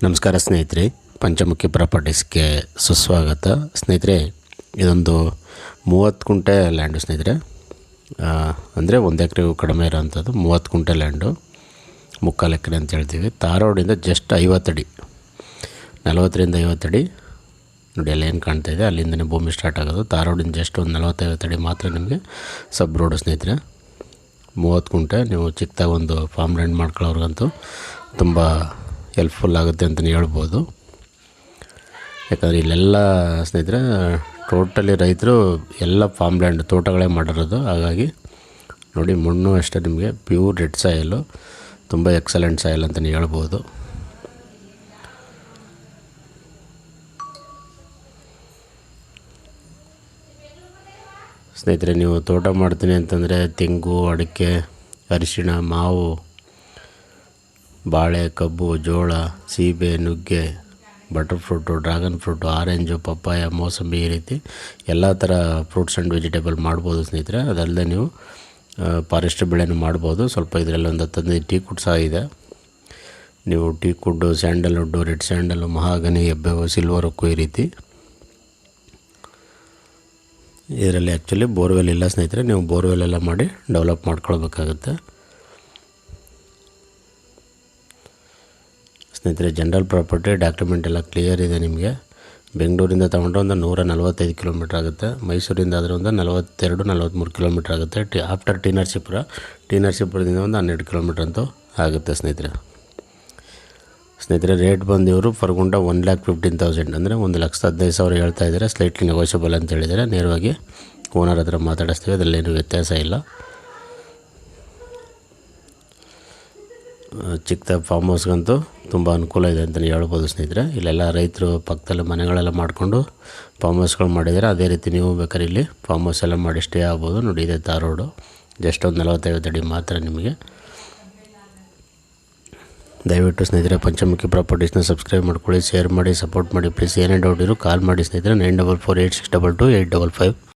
ನಮಸ್ಕಾರ ಸ್ನೇಹಿತರೆ, ಪಂಚಮುಖಿ ಪ್ರಾಪರ್ಟೀಸ್ಗೆ ಸುಸ್ವಾಗತ. ಸ್ನೇಹಿತರೆ, ಇದೊಂದು 30 ಕುಂಟೆ ಲ್ಯಾಂಡು ಸ್ನೇಹಿತರೆ. ಅಂದರೆ 1 ಎಕರೆಗೂ ಕಡಿಮೆ ಇರೋವಂಥದ್ದು 30 ಕುಂಟೆ ಲ್ಯಾಂಡು, 3/4 ಎಕರೆ ಅಂತ ಹೇಳ್ತೀವಿ. ತಾರ್ ರೋಡಿಂದ ಜಸ್ಟ್ 50 ಅಡಿ, 40ರಿಂದ 50 ಅಡಿ ನೋಡಿ, ಅಲ್ಲಿ ಏನು ಕಾಣ್ತಾ ಇದೆ ಅಲ್ಲಿಂದನೇ ಭೂಮಿ ಸ್ಟಾರ್ಟ್ ಆಗೋದು. ತಾರ್ ರೋಡಿಂದ ಜಸ್ಟ್ ಒಂದು 40-50 ಅಡಿ ಮಾತ್ರ ನಿಮಗೆ ಸಬ್ ರೋಡು ಸ್ನೇಹಿತರೆ. 30 ಕುಂಟೆ ನೀವು ಚಿಕ್ಕದಾಗಿ ಒಂದು ಫಾರ್ಮ್ ಲ್ಯಾಂಡ್ ಮಾಡ್ಕೊಳ್ಳೋರ್ಗಂತೂ ತುಂಬ ಹೆಲ್ಪ್ಫುಲ್ ಆಗುತ್ತೆ ಅಂತಲೇ ಹೇಳ್ಬೋದು. ಯಾಕಂದರೆ ಇಲ್ಲೆಲ್ಲ ಸ್ನೇಹಿತರೆ ಟೋಟಲಿ ರೈತರು ಎಲ್ಲ ಫಾರ್ಮ್ ಲ್ಯಾಂಡ್ ತೋಟಗಳೇ ಮಾಡಿರೋದು. ಹಾಗಾಗಿ ನೋಡಿ, ಮಣ್ಣು ಅಷ್ಟೇ ನಿಮಗೆ ಪ್ಯೂರ್ ರೆಡ್ ಸಾಯಿಲು, ತುಂಬ ಎಕ್ಸಲೆಂಟ್ ಸಾಯಿಲ್ ಅಂತಲೇ ಹೇಳ್ಬೋದು. ಸ್ನೇಹಿತರೆ, ನೀವು ತೋಟ ಮಾಡ್ತೀನಿ ಅಂತಂದರೆ ತೆಂಗು, ಅಡಿಕೆ, ಅರಿಶಿಣ, ಮಾವು, ಬಾಳೆ, ಕಬ್ಬು, ಜೋಳ, ಸೀಬೆ, ನುಗ್ಗೆ, butter fruit, dragon fruit, orange, papaya, ಮೋಸಂಬಿ, ಈ ರೀತಿ ಎಲ್ಲ ಥರ ಫ್ರೂಟ್ಸ್ ಆ್ಯಂಡ್ ವೆಜಿಟೇಬಲ್ ಮಾಡ್ಬೋದು ಸ್ನೇಹಿತರೆ. ಅದಲ್ಲದೆ ನೀವು ಫಾರೆಸ್ಟ್ ಬೆಳೆನೂ ಮಾಡ್ಬೋದು. ಸ್ವಲ್ಪ ಇದರಲ್ಲಿ ಒಂದು 10-15 ಟೀ ಕುಡ್ ಸಹ ಇದೆ. ನೀವು teak wood, sandalwood, red sandal, mahogany, ಹೆಬ್ಬೇವು, ಸಿಲ್ವರ್ ಉಕ್ಕು, ಈ ರೀತಿ ಇದರಲ್ಲಿ ಆ್ಯಕ್ಚುಲಿ ಬೋರ್ವೆಲ್ ಇಲ್ಲ ಸ್ನೇಹಿತರೆ. ನೀವು ಬೋರ್ವೆಲ್ ಎಲ್ಲ ಮಾಡಿ ಡೆವಲಪ್ ಮಾಡ್ಕೊಳ್ಬೇಕಾಗುತ್ತೆ ಸ್ನೇಹಿತರೆ. ಜನರಲ್ ಪ್ರಾಪರ್ಟಿ ಡಾಕ್ಯುಮೆಂಟ್ ಎಲ್ಲ ಕ್ಲಿಯರ್ ಇದೆ ನಿಮಗೆ. ಬೆಂಗಳೂರಿಂದ ತೊಗೊಂಡ್ರೆ ಒಂದು 145 ಕಿಲೋಮೀಟ್ರ್ ಆಗುತ್ತೆ. ಮೈಸೂರಿಂದ ಆದರೆ ಒಂದು 42-43 ಕಿಲೋಮೀಟ್ರ್ ಆಗುತ್ತೆ. ಆಫ್ಟರ್ ಟಿ ನರಸೀಪುರದಿಂದ ಒಂದು 12 ಕಿಲೋಮೀಟ್ರ್ ಅಂತೂ ಆಗುತ್ತೆ ಸ್ನೇಹಿತರೆ. ರೇಟ್ ಬಂದು ಇವರು ಫರ್ ಗುಂಟ 1,15,000 ಅಂದರೆ 1,15,000 ಹೇಳ್ತಾ ಇದ್ದಾರೆ. ಸ್ಲೈಟ್ಲಿ ನೆಗೋಷಿಯಬಲ್ ಅಂತ ಹೇಳಿದರೆ, ನೇರವಾಗಿ ಓನರ್ ಹತ್ರ ಮಾತಾಡಿಸ್ತೀವಿ, ಅದರಲ್ಲೇನು ವ್ಯತ್ಯಾಸ ಇಲ್ಲ. ಚಿಕ್ಕದಾಗಿ ಫಾರ್ಮ್ ಹೌಸ್ಗಂತೂ ತುಂಬ ಅನುಕೂಲ ಇದೆ ಅಂತಲೇ ಹೇಳ್ಬೋದು ಸ್ನೇಹಿತರೆ. ಇಲ್ಲೆಲ್ಲ ರೈತರು ಪಕ್ಕದಲ್ಲಿ ಮನೆಗಳೆಲ್ಲ ಮಾಡಿಕೊಂಡು ಫಾರ್ಮ್ ಹೌಸ್ಗಳು ಮಾಡಿದ್ದಾರೆ. ಅದೇ ರೀತಿ ನೀವು ಬೇಕಾದ್ರೆ ಇಲ್ಲಿ ಫಾರ್ಮ್ ಹೌಸ್ ಎಲ್ಲ ಮಾಡಿ ಸ್ಟೇ ಆಗ್ಬೋದು. ನೋಡಿ, ಇದೆ ತಾರ್ ರೋಡು, ಜಸ್ಟ್ ಒಂದು 40-50 ಅಡಿ ಮಾತ್ರ ನಿಮಗೆ. ದಯವಿಟ್ಟು ಸ್ನೇಹಿತರೆ ಪಂಚಮುಖಿ ಪ್ರಾಪರ್ಟೀಸ್ನ ಸಬ್ಸ್ಕ್ರೈಬ್ ಮಾಡ್ಕೊಳ್ಳಿ, ಶೇರ್ ಮಾಡಿ, ಸಪೋರ್ಟ್ ಮಾಡಿ ಪ್ಲೀಸ್. ಏನೇ ಡೌಟ್ ಇರೋ ಕಾಲ್ ಮಾಡಿ ಸ್ನೇಹಿತರೆ. 9448622855.